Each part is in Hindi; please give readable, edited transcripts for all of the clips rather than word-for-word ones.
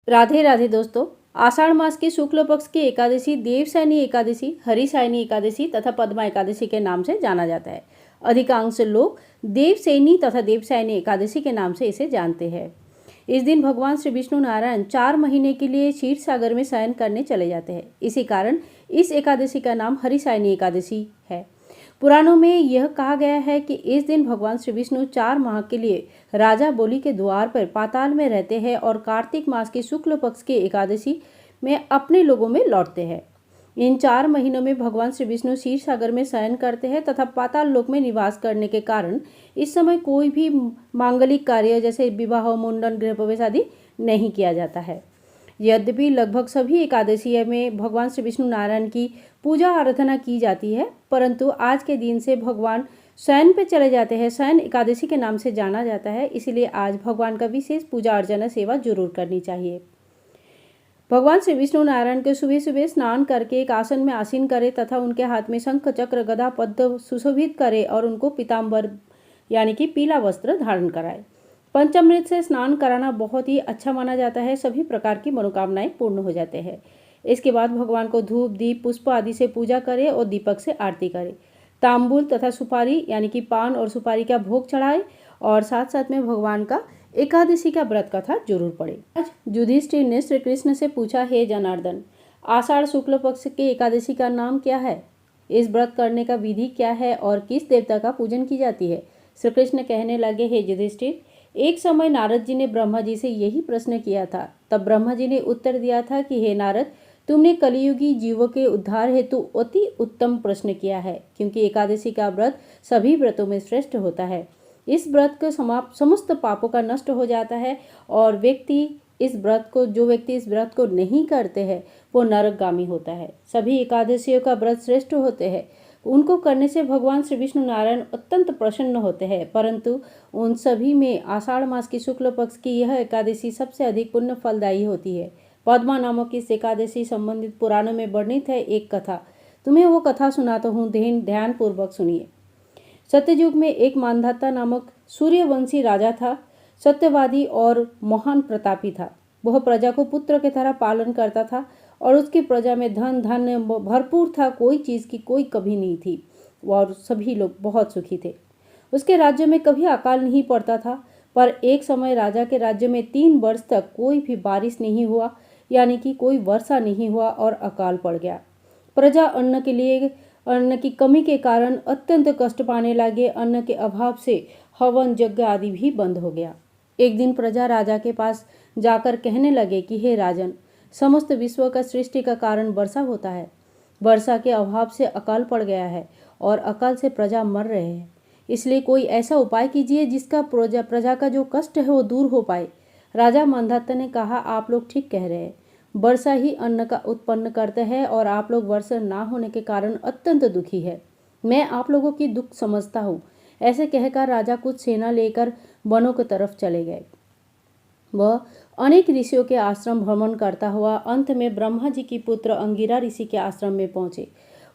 राधे राधे दोस्तों। आषाढ़ मास की शुक्ल पक्ष की एकादशी देवशयनी एकादशी, हरिशयनी एकादशी तथा पद्मा एकादशी के नाम से जाना जाता है। अधिकांश लोग देवशयनी तथा देवशयनी एकादशी के नाम से इसे जानते हैं। इस दिन भगवान श्री विष्णु नारायण 4 महीने के लिए क्षीर सागर में शयन करने चले जाते हैं। इसी कारण इस एकादशी का नाम हरिशयनी एकादशी है। पुराणों में यह कहा गया है कि इस दिन भगवान श्री विष्णु 4 माह के लिए राजा बोली के द्वार पर पाताल में रहते हैं और कार्तिक मास की शुक्ल पक्ष की एकादशी में अपने लोगों में लौटते हैं। इन 4 महीनों में भगवान श्री विष्णु क्षीर सागर में शयन करते हैं तथा पाताल लोक में निवास करने के कारण इस समय कोई भी मांगलिक कार्य जैसे विवाह, मुंडन, गृह प्रवेश आदि नहीं किया जाता है। यद्यपि लगभग सभी एकादशी में भगवान श्री विष्णु नारायण की पूजा आराधना की जाती है, परंतु आज के दिन से भगवान शयन पे चले जाते हैं। शयन एकादशी के नाम से जाना जाता है, इसीलिए आज भगवान का विशेष पूजा अर्चना सेवा जरूर करनी चाहिए। भगवान श्री विष्णु नारायण के सुबह सुबह स्नान करके एक आसन में आसीन करें तथा उनके हाथ में शंख, चक्र, गदा, पद्म सुशोभित करें और उनको पीताम्बर यानी कि पीला वस्त्र धारण कराएं। पंचामृत से स्नान कराना बहुत ही अच्छा माना जाता है। सभी प्रकार की मनोकामनाएं पूर्ण हो जाते हैं। इसके बाद भगवान को धूप, दीप, पुष्प आदि से पूजा करें और दीपक से आरती करें। तांबूल तथा सुपारी यानी कि पान और सुपारी का भोग चढ़ाएं और साथ साथ में भगवान का एकादशी का व्रत कथा जरूर पढ़े। आज युधिष्ठिर ने श्री कृष्ण से पूछा, हे जनार्दन, आषाढ़ शुक्ल पक्ष के एकादशी का नाम क्या है? इस व्रत करने का विधि क्या है और किस देवता का पूजन की जाती है? श्री कृष्ण कहने लगे, हे युधिष्ठिर, एक समय नारद जी ने ब्रह्मा जी से यही प्रश्न किया था। तब ब्रह्मा जी ने उत्तर दिया था कि हे नारद, तुमने कलियुगी जीवों के उद्धार हेतु अति उत्तम प्रश्न किया है, क्योंकि एकादशी का व्रत सभी व्रतों में श्रेष्ठ होता है। इस व्रत के समस्त पापों का नष्ट हो जाता है और जो व्यक्ति इस व्रत को नहीं करते हैं वो नरकगामी होता है। सभी एकादशियों का व्रत श्रेष्ठ होते हैं। उनको करने से भगवान श्री विष्णु नारायण अत्यंत प्रसन्न होते हैं, परंतु उन सभी में आषाढ़ मास की शुक्ल पक्ष की यह एकादशी सबसे अधिक पुण्य फलदायी होती है। पद्मा नामक इस एकादशी संबंधित पुराणों में वर्णित है एक कथा। तुम्हें वो कथा सुनाता हूँ, ध्यान पूर्वक सुनिए। सत्ययुग में एक मांधाता नामक सूर्यवंशी राजा था। सत्यवादी और महान प्रतापी था। वह प्रजा को पुत्र की तरह पालन करता था और उसकी प्रजा में धन धान्य भरपूर था। कोई चीज़ की कोई कमी नहीं थी और सभी लोग बहुत सुखी थे। उसके राज्य में कभी अकाल नहीं पड़ता था, पर एक समय राजा के राज्य में 3 वर्ष तक कोई भी बारिश नहीं हुआ, यानी कि कोई वर्षा नहीं हुआ और अकाल पड़ गया। प्रजा अन्न की कमी के कारण अत्यंत कष्ट पाने लगे। अन्न के अभाव से हवन, यज्ञ आदि भी बंद हो गया। एक दिन प्रजा राजा के पास जाकर कहने लगे कि हे राजन, समस्त विश्व का सृष्टि का कारण वर्षा होता है। वर्षा के अभाव से अकाल पड़ गया है और अकाल से प्रजा मर रहे हैं। इसलिए कोई ऐसा उपाय कीजिए जिसका प्रजा का जो कष्ट है वो दूर हो पाए। राजा मांधाता ने कहा, आप लोग ठीक कह रहे हैं। वर्षा ही अन्न का उत्पन्न करते हैं और आप लोग वर्षा ना होने के कारण अत्यंत दुखी है। मैं आप लोगों की दुख समझता हूँ। ऐसे कहकर राजा कुछ सेना लेकर वनों की तरफ चले गए। वह अनेक ऋषियों के आश्रम भ्रमण करता हुआ अंत में ब्रह्मा जी की पुत्र अंगिरा ऋषि के आश्रम में पहुंचे।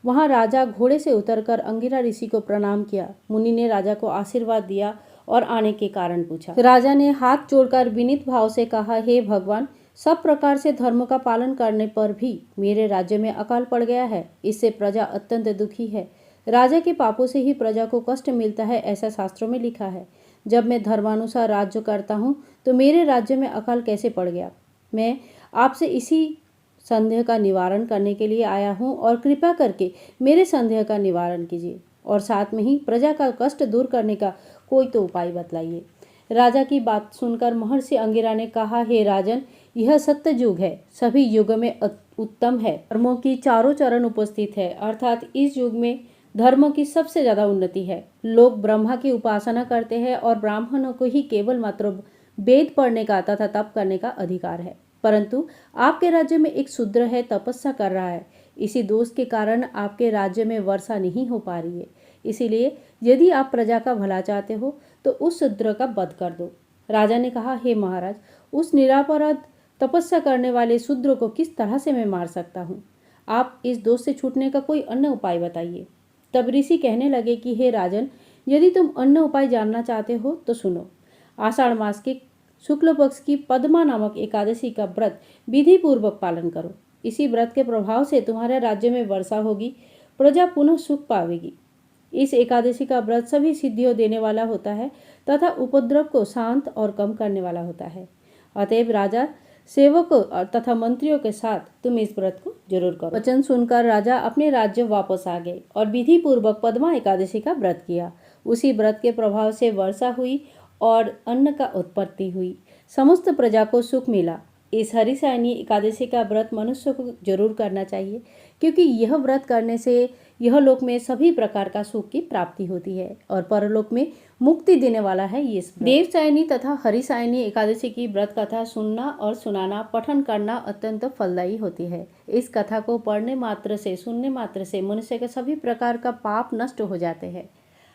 वहां राजा घोड़े से उतरकर अंगिरा ऋषि को प्रणाम किया। मुनि ने राजा को आशीर्वाद दिया और आने के कारण पूछा। राजा ने हाथ जोड़कर विनीत भाव से कहा, हे भगवान, सब प्रकार से धर्म का पालन करने पर भी मेरे राज्य में अकाल पड़ गया है। इससे प्रजा अत्यंत दुखी है। राजा के पापों से ही प्रजा को कष्ट मिलता है, ऐसा शास्त्रों में लिखा है। जब मैं धर्मानुसार राज्य करता हूँ तो मेरे राज्य में अकाल कैसे पड़ गया? मैं आपसे इसी संदेह का निवारण करने के लिए आया हूँ और कृपा करके मेरे संदेह का निवारण कीजिए और साथ में ही प्रजा का कष्ट दूर करने का कोई तो उपाय बतलाइए। राजा की बात सुनकर महर्षि अंगिरा ने कहा, हे राजन, यह सत्य युग है, सभी युगों में उत्तम है। धर्मों की चारों चरण उपस्थित है, अर्थात इस युग में धर्मों की सबसे ज्यादा उन्नति है। लोग ब्रह्मा की उपासना करते हैं और ब्राह्मणों को ही केवल मात्र वेद पढ़ने का तथा तप करने का अधिकार है। परंतु आपके राज्य में एक शूद्र है, तपस्या कर रहा है। इसी दोष के कारण आपके राज्य में वर्षा नहीं हो पा रही है। इसीलिए यदि आप प्रजा का भला चाहते हो तो उस शूद्र का वध कर दो। राजा ने कहा, हे महाराज, उस निरापराध तपस्या करने वाले शूद्र को किस तरह से मैं मार सकता हूँ? आप इस दोष से छूटने का कोई अन्य उपाय बताइए। तब ऋषि कहने लगे कि हे राजन, यदि तुम अन्य उपाय जानना चाहते हो तो सुनो। आषाढ़ मास की शुक्ल पक्ष की पद्मा नामक एकादशी का व्रत विधि पूर्वक पालन करो। इसी व्रत के प्रभाव से तुम्हारे राज्य में वर्षा होगी, प्रजा पुनः सुख पावेगी। इस एकादशी का व्रत सभी सिद्धियों देने वाला होता है तथा उपद्रव को शांत और कम करने वाला होता है। अतएव राजा, सेवकों तथा मंत्रियों के साथ तुम इस व्रत को जरूर करो। वचन सुनकर राजा अपने राज्य वापस आ गए और विधि पूर्वक पद्मा एकादशी का व्रत किया। उसी व्रत के प्रभाव से वर्षा हुई और अन्न का उत्पत्ति हुई, समस्त प्रजा को सुख मिला। इस हरिशायनी एकादशी का व्रत मनुष्य को जरूर करना चाहिए, क्योंकि यह व्रत करने से यह लोक में सभी प्रकार का सुख की प्राप्ति होती है और परलोक में मुक्ति देने वाला है ये व्रत। देवशायनी तथा हरिशायनी एकादशी की व्रत कथा सुनना और सुनाना, पठन करना अत्यंत फलदायी होती है। इस कथा को पढ़ने मात्र से, सुनने मात्र से मनुष्य के सभी प्रकार का पाप नष्ट हो जाते हैं।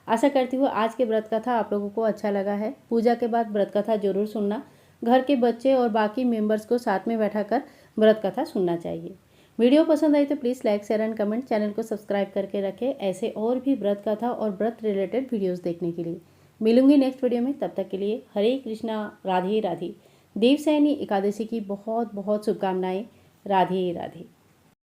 आशा करती हूँ आज के व्रत कथा आप लोगों को अच्छा लगा है। पूजा के बाद व्रत कथा जरूर सुनना। घर के बच्चे और बाकी मेंबर्स को साथ में बैठाकर व्रत कथा सुनना चाहिए। वीडियो पसंद आई तो please like, share and comment. Channel को सब्सक्राइब करके रखें ऐसे और भी व्रत कथा और व्रत रिलेटेड वीडियोस देखने के लिए। मिलूंगी नेक्स्ट वीडियो में, तब तक के लिए हरे कृष्णा, राधे राधे। देवशायनी एकादशी की बहुत बहुत शुभकामनाएं। राधे राधे।